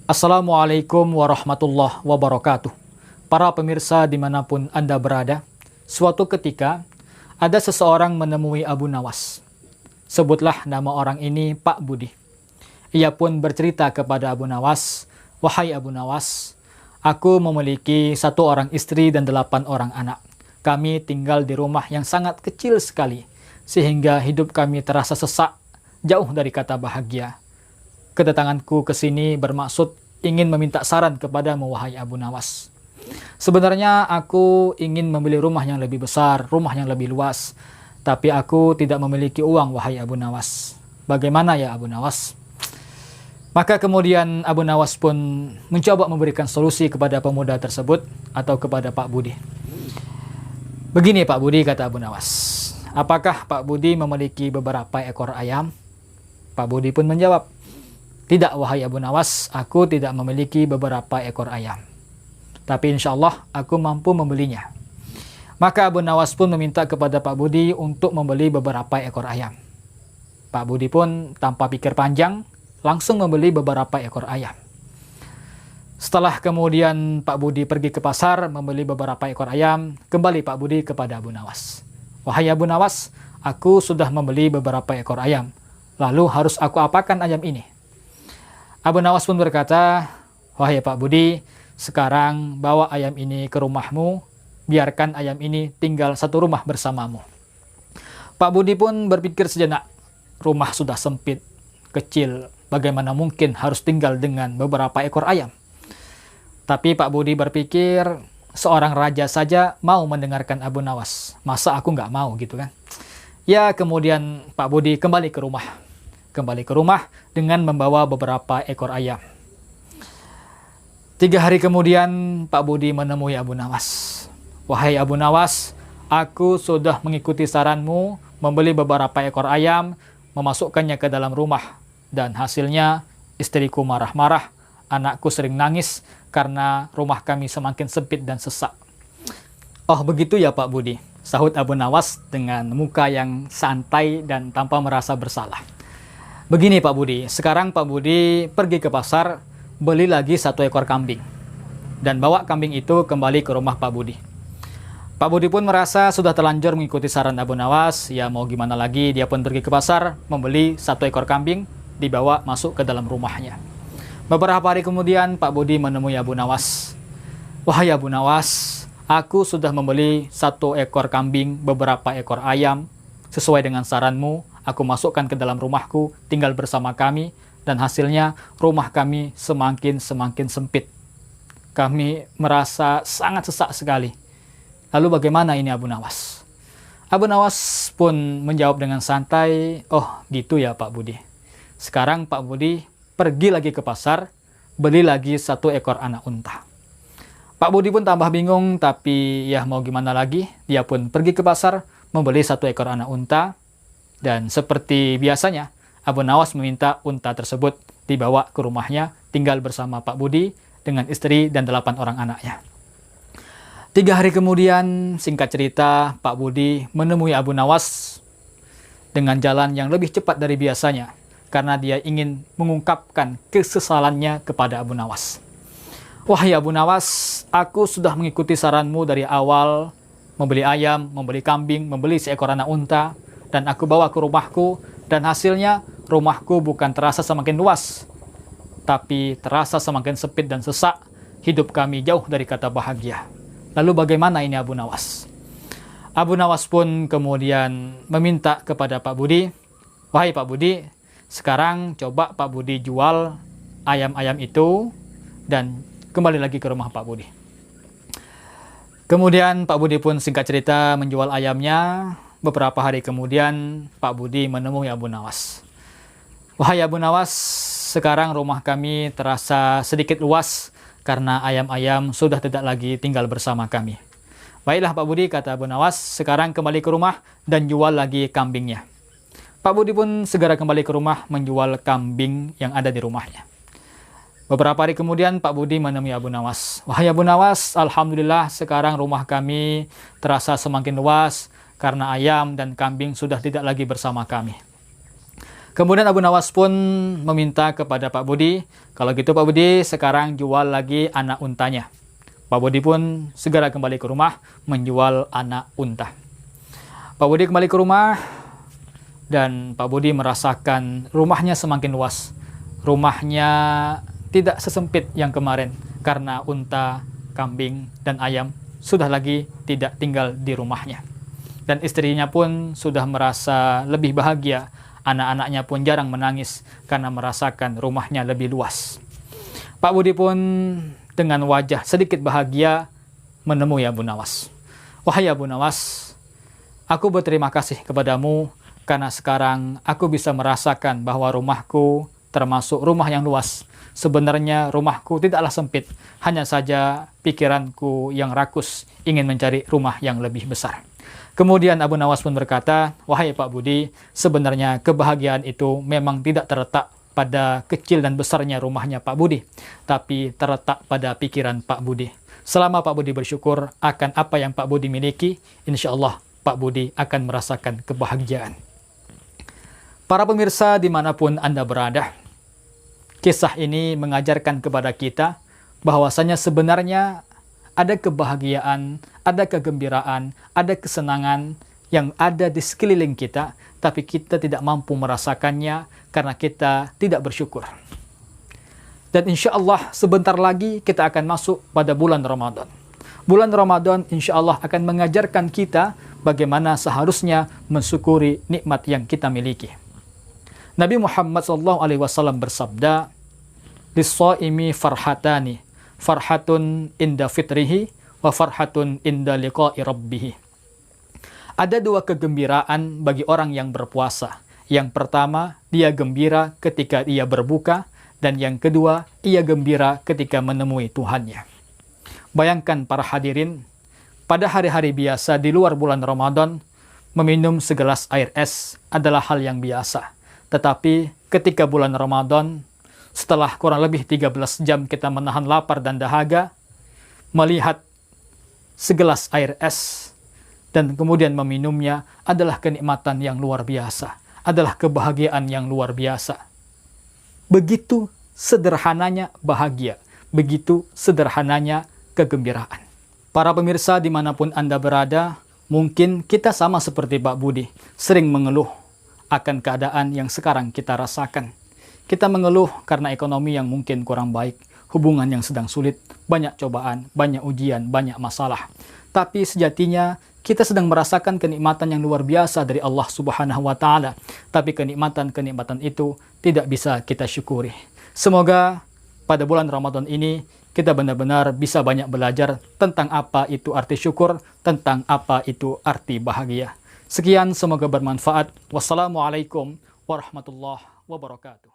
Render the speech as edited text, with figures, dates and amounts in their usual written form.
Assalamualaikum warahmatullahi wabarakatuh. Para pemirsa dimanapun Anda berada, suatu ketika ada seseorang menemui Abu Nawas. Sebutlah nama orang ini Pak Budi. Ia pun bercerita kepada Abu Nawas, "Wahai Abu Nawas, aku memiliki 1 orang istri dan 8 orang anak. Kami tinggal di rumah yang sangat kecil sekali, sehingga hidup kami terasa sesak, jauh dari kata bahagia. Kedatanganku ke sini bermaksud ingin meminta saran kepadamu, wahai Abu Nawas. Sebenarnya aku ingin membeli rumah yang lebih besar, rumah yang lebih luas, tapi aku tidak memiliki uang, wahai Abu Nawas. Bagaimana ya Abu Nawas?" Maka kemudian Abu Nawas pun mencoba memberikan solusi kepada pemuda tersebut atau kepada Pak Budi. "Begini Pak Budi," kata Abu Nawas, "apakah Pak Budi memiliki beberapa ekor ayam?" Pak Budi pun menjawab, "Tidak wahai Abu Nawas, aku tidak memiliki beberapa ekor ayam. Tapi insya Allah aku mampu membelinya." Maka Abu Nawas pun meminta kepada Pak Budi untuk membeli beberapa ekor ayam. Pak Budi pun tanpa pikir panjang, langsung membeli beberapa ekor ayam. Setelah kemudian Pak Budi pergi ke pasar membeli beberapa ekor ayam, kembali Pak Budi kepada Abu Nawas. "Wahai Abu Nawas, aku sudah membeli beberapa ekor ayam. Lalu harus aku apakan ayam ini?" Abu Nawas pun berkata, "Wahai Pak Budi, sekarang bawa ayam ini ke rumahmu, biarkan ayam ini tinggal satu rumah bersamamu." Pak Budi pun berpikir sejenak, rumah sudah sempit, kecil, bagaimana mungkin harus tinggal dengan beberapa ekor ayam? Tapi Pak Budi berpikir, seorang raja saja mau mendengarkan Abu Nawas, masa aku nggak mau gitu kan? Ya kemudian Pak Budi kembali ke rumah dengan membawa beberapa ekor ayam. 3 hari kemudian Pak Budi menemui Abu Nawas. "Wahai Abu Nawas, aku sudah mengikuti saranmu membeli beberapa ekor ayam, memasukkannya ke dalam rumah, dan hasilnya istriku marah-marah, anakku sering nangis karena rumah kami semakin sempit dan sesak." "Oh begitu ya Pak Budi," sahut Abu Nawas dengan muka yang santai dan tanpa merasa bersalah. "Begini Pak Budi, sekarang Pak Budi pergi ke pasar, beli lagi 1 ekor kambing, dan bawa kambing itu kembali ke rumah Pak Budi." Pak Budi pun merasa sudah terlanjur mengikuti saran Abu Nawas, ya mau gimana lagi, dia pun pergi ke pasar, membeli 1 ekor kambing, dibawa masuk ke dalam rumahnya. Beberapa hari kemudian Pak Budi menemui Abu Nawas. "Wahai Abu Nawas, aku sudah membeli 1 ekor kambing, beberapa ekor ayam, sesuai dengan saranmu. Aku masukkan ke dalam rumahku, tinggal bersama kami, dan hasilnya rumah kami semakin sempit. Kami merasa sangat sesak sekali. Lalu bagaimana ini Abu Nawas?" Abu Nawas pun menjawab dengan santai, "Oh gitu ya Pak Budi. Sekarang Pak Budi pergi lagi ke pasar, beli lagi 1 ekor anak unta." Pak Budi pun tambah bingung, tapi ya mau gimana lagi, dia pun pergi ke pasar, membeli 1 ekor anak unta. Dan seperti biasanya, Abu Nawas meminta unta tersebut dibawa ke rumahnya, tinggal bersama Pak Budi dengan istri dan 8 orang anaknya. 3 hari kemudian, singkat cerita, Pak Budi menemui Abu Nawas dengan jalan yang lebih cepat dari biasanya, karena dia ingin mengungkapkan kesesalannya kepada Abu Nawas. "Wahai Abu Nawas, aku sudah mengikuti saranmu dari awal, membeli ayam, membeli kambing, membeli seekor anak unta, dan aku bawa ke rumahku, dan hasilnya rumahku bukan terasa semakin luas, tapi terasa semakin sempit dan sesak. Hidup kami jauh dari kata bahagia. Lalu bagaimana ini Abu Nawas?" Abu Nawas pun kemudian meminta kepada Pak Budi, "Wahai Pak Budi, sekarang coba Pak Budi jual ayam-ayam itu, dan kembali lagi ke rumah Pak Budi." Kemudian Pak Budi pun singkat cerita menjual ayamnya. Beberapa hari kemudian Pak Budi menemui Abu Nawas. "Wahai Abu Nawas, sekarang rumah kami terasa sedikit luas karena ayam-ayam sudah tidak lagi tinggal bersama kami." "Baiklah Pak Budi," kata Abu Nawas, "sekarang kembali ke rumah dan jual lagi kambingnya." Pak Budi pun segera kembali ke rumah menjual kambing yang ada di rumahnya. Beberapa hari kemudian Pak Budi menemui Abu Nawas. "Wahai Abu Nawas, alhamdulillah sekarang rumah kami terasa semakin luas karena ayam dan kambing sudah tidak lagi bersama kami. Kemudian Abu Nawas pun meminta kepada Pak Budi, kalau gitu Pak Budi sekarang jual lagi anak untanya. Pak Budi pun segera kembali ke rumah menjual anak unta. Pak Budi kembali ke rumah dan Pak Budi merasakan rumahnya semakin luas. Rumahnya tidak sesempit yang kemarin karena unta, kambing, dan ayam sudah lagi tidak tinggal di rumahnya. Dan istrinya pun sudah merasa lebih bahagia. Anak-anaknya pun jarang menangis karena merasakan rumahnya lebih luas. Pak Budi pun dengan wajah sedikit bahagia menemui Abu Nawas. Wahai Abu Nawas, aku berterima kasih kepadamu karena sekarang aku bisa merasakan bahwa rumahku termasuk rumah yang luas. Sebenarnya rumahku tidaklah sempit, hanya saja pikiranku yang rakus ingin mencari rumah yang lebih besar. Kemudian Abu Nawas pun berkata, wahai Pak Budi, sebenarnya kebahagiaan itu memang tidak terletak pada kecil dan besarnya rumahnya Pak Budi, tapi terletak pada pikiran Pak Budi. Selama Pak Budi bersyukur akan apa yang Pak Budi miliki, insya Allah Pak Budi akan merasakan kebahagiaan. Para pemirsa dimanapun Anda berada, kisah ini mengajarkan kepada kita bahwasanya sebenarnya ada kebahagiaan, ada kegembiraan, ada kesenangan yang ada di sekeliling kita, tapi kita tidak mampu merasakannya karena kita tidak bersyukur. Dan insya Allah sebentar lagi kita akan masuk pada bulan Ramadan. Bulan Ramadan insya Allah akan mengajarkan kita bagaimana seharusnya mensyukuri nikmat yang kita miliki. Nabi Muhammad SAW bersabda, "Lis-shaimi farhatani, farhatun inda fitrihi, wa farhatun inda liqa'i rabbih." Ada dua kegembiraan bagi orang yang berpuasa. Yang pertama, dia gembira ketika ia berbuka, dan yang kedua, ia gembira ketika menemui Tuhannya. Bayangkan para hadirin, pada hari-hari biasa di luar bulan Ramadan, meminum segelas air es adalah hal yang biasa. Tetapi ketika bulan Ramadan, setelah kurang lebih 13 jam kita menahan lapar dan dahaga, melihat segelas air es dan kemudian meminumnya adalah kenikmatan yang luar biasa, adalah kebahagiaan yang luar biasa. Begitu sederhananya bahagia, begitu sederhananya kegembiraan. Para pemirsa dimanapun Anda berada, mungkin kita sama seperti Pak Budi, sering mengeluh akan keadaan yang sekarang kita rasakan. Kita mengeluh karena ekonomi yang mungkin kurang baik, hubungan yang sedang sulit, banyak cobaan, banyak ujian, banyak masalah. Tapi sejatinya kita sedang merasakan kenikmatan yang luar biasa dari Allah Subhanahu wa Ta'ala. Tapi kenikmatan-kenikmatan itu tidak bisa kita syukuri. Semoga pada bulan Ramadan ini kita benar-benar bisa banyak belajar tentang apa itu arti syukur, tentang apa itu arti bahagia. Sekian, semoga bermanfaat. Wassalamualaikum warahmatullahi wabarakatuh.